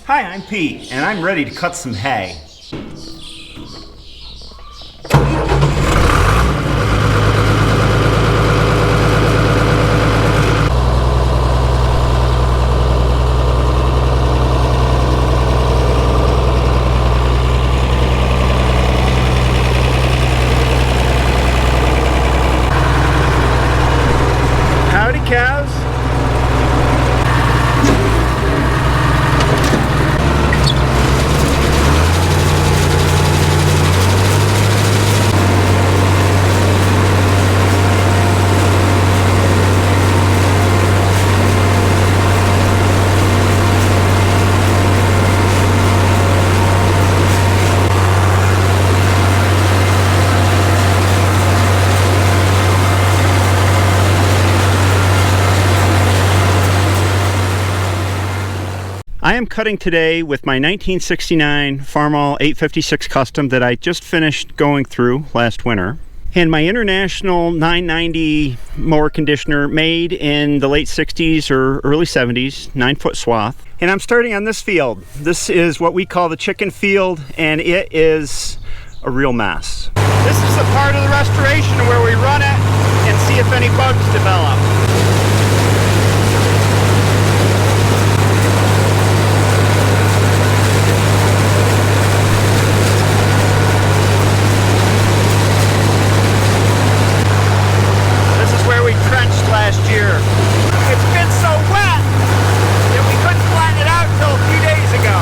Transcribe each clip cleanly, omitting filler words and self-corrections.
Hi, I'm Pete, and I'm ready to cut some hay. Howdy, cows. I am cutting today with my 1969 Farmall 856 Custom that I just finished going through last winter, and my International 990 mower conditioner made in the late 60s or early 70s, 9-foot swath. And I'm starting on this field. This is what we call the chicken field, and it is a real mess. This is the part of the restoration where we run it and see if any bugs develop. Last year. It's been so wet that we couldn't flatten it out until a few days ago.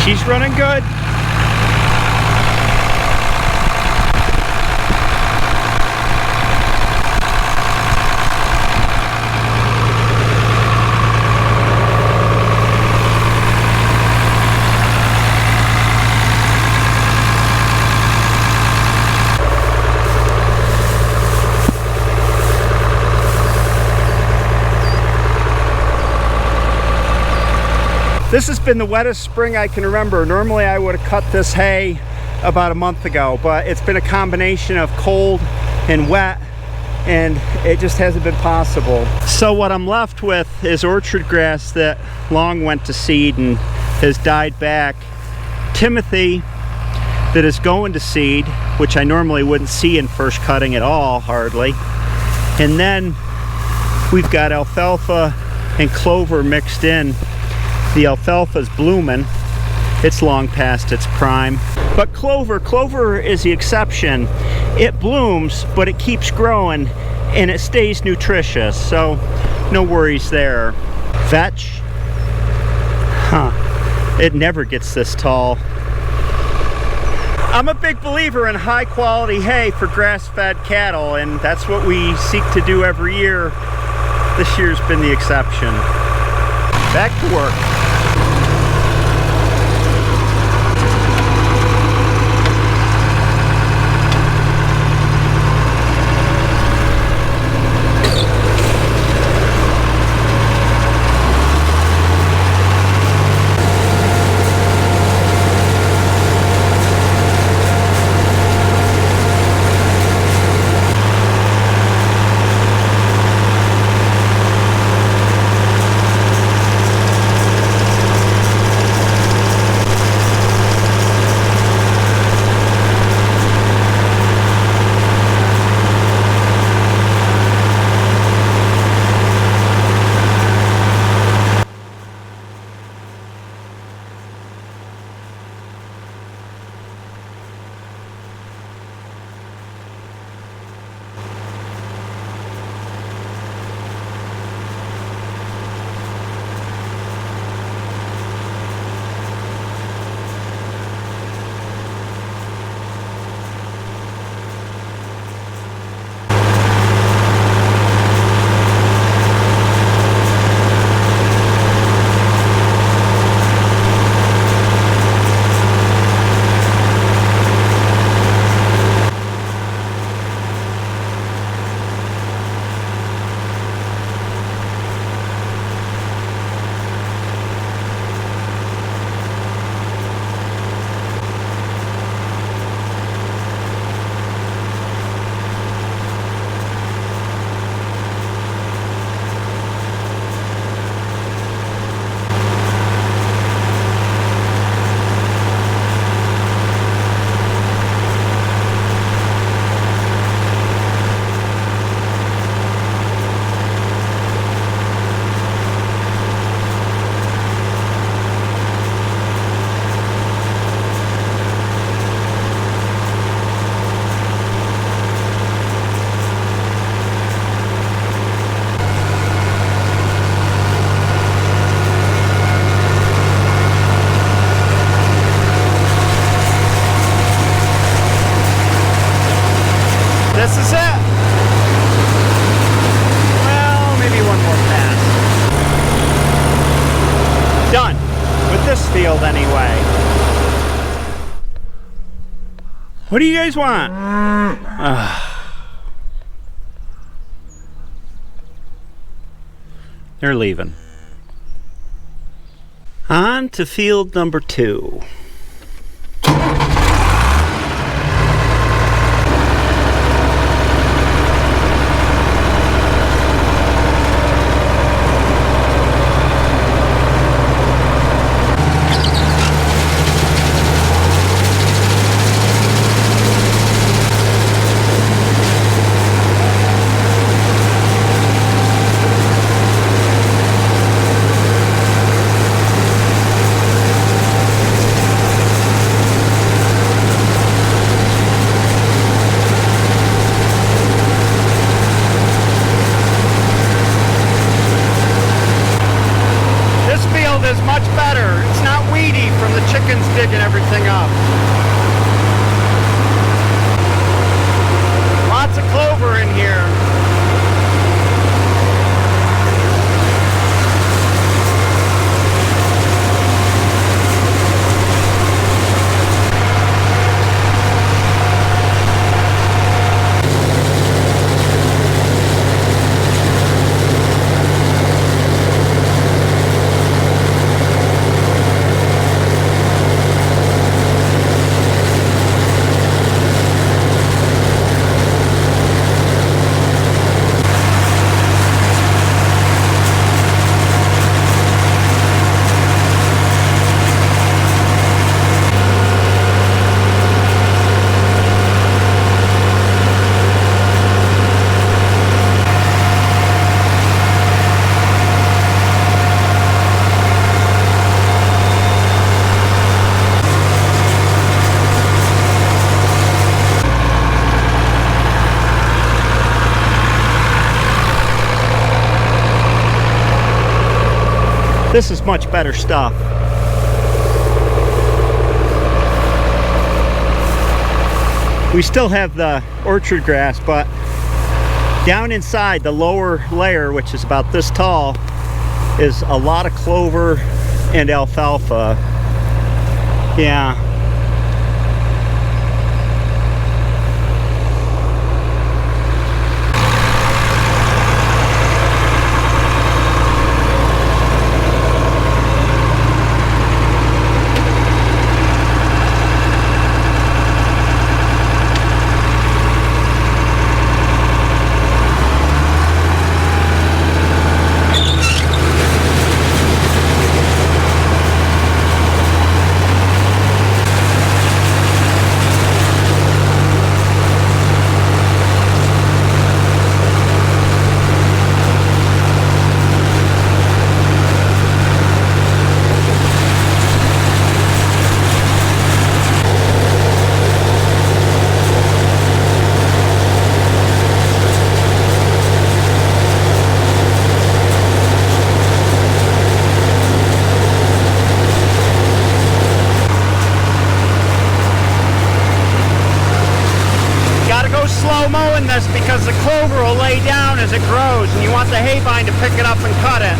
She's running good. This has been the wettest spring I can remember. Normally I would have cut this hay about a month ago, but it's been a combination of cold and wet, and it just hasn't been possible. So what I'm left with is orchard grass that long went to seed and has died back. Timothy that is going to seed, which I normally wouldn't see in first cutting at all, hardly. And then we've got alfalfa and clover mixed in. The alfalfa's blooming. It's long past its prime. But clover is the exception. It blooms, but it keeps growing and it stays nutritious, so no worries there. Vetch, it never gets this tall. I'm a big believer in high quality hay for grass-fed cattle, and that's what we seek to do every year. This year's been the exception. Back to work. What do you guys want? They're leaving. On to field number 2. Is much better. It's not weedy from the chickens digging everything up. Lots of clover in here. This is much better stuff. We still have the orchard grass, but down inside the lower layer, which is about this tall, is a lot of clover and alfalfa. Yeah. Slow mowing this because the clover will lay down as it grows and you want the haybine to pick it up and cut it.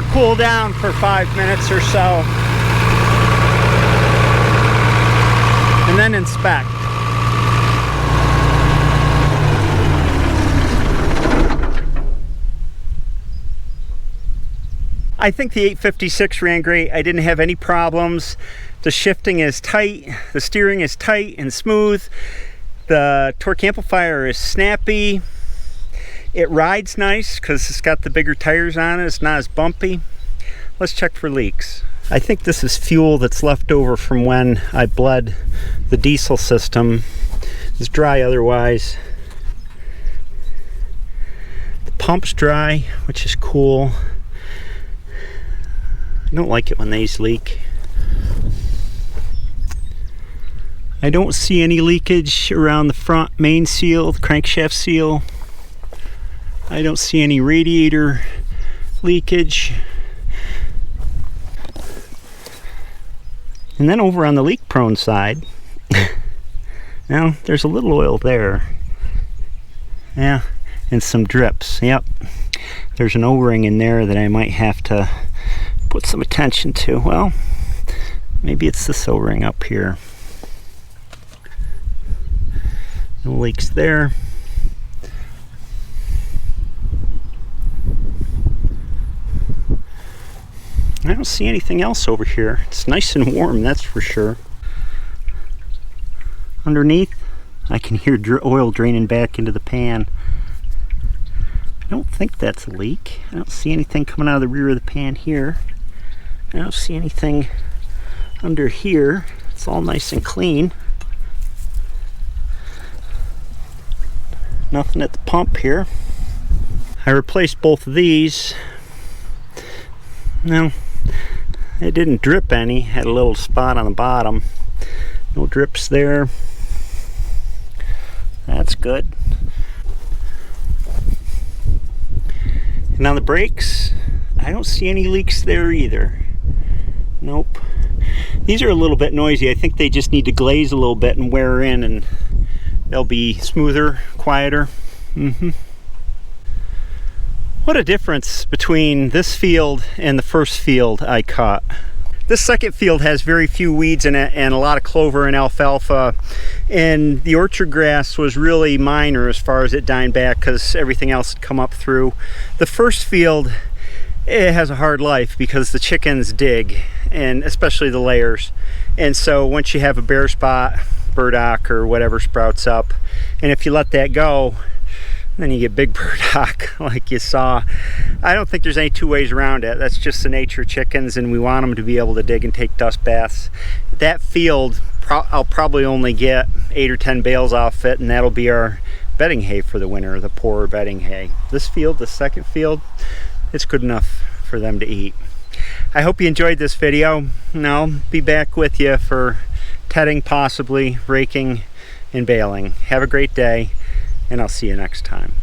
her cool down for 5 minutes or so, and then inspect. I think the 856 ran great. I didn't have any problems. The shifting is tight, the steering is tight and smooth, the torque amplifier is snappy, it rides nice because it's got the bigger tires on it, it's not as bumpy. Let's check for leaks. I think this is fuel that's left over from when I bled the diesel system. It's dry otherwise. The pump's dry, which is cool. I don't like it when these leak. I don't see any leakage around the front main seal, the crankshaft seal. I don't see any radiator leakage. And then over on the leak prone side, now there's a little oil there. Yeah, and some drips. Yep, there's an O-ring in there that I might have to put some attention to. Well, maybe it's this O-ring up here. No leaks there. I don't see anything else over here. It's nice and warm, that's for sure. Underneath, I can hear oil draining back into the pan. I don't think that's a leak. I don't see anything coming out of the rear of the pan here. I don't see anything under here. It's all nice and clean. Nothing at the pump here. I replaced both of these. No, it didn't drip any. Had a little spot on the bottom. No drips there. That's good. And on the brakes, I don't see any leaks there either. Nope. These are a little bit noisy. I think they just need to glaze a little bit and wear in, and they'll be smoother, quieter. What a difference between this field and the first field I caught. This second field has very few weeds in it and a lot of clover and alfalfa, and the orchard grass was really minor as far as it dying back because everything else had come up through. The first field, it has a hard life because the chickens dig, and especially the layers. And so once you have a bare spot, burdock or whatever sprouts up, and if you let that go, then you get big burdock like you saw. I don't think there's any two ways around it. That's just the nature of chickens, and we want them to be able to dig and take dust baths. That field, I'll probably only get 8 or 10 bales off it, and that'll be our bedding hay for the winter, the poorer bedding hay. This field, the second field, it's good enough for them to eat. I hope you enjoyed this video, and I'll be back with you for tedding, possibly raking and baling. Have a great day, and I'll see you next time.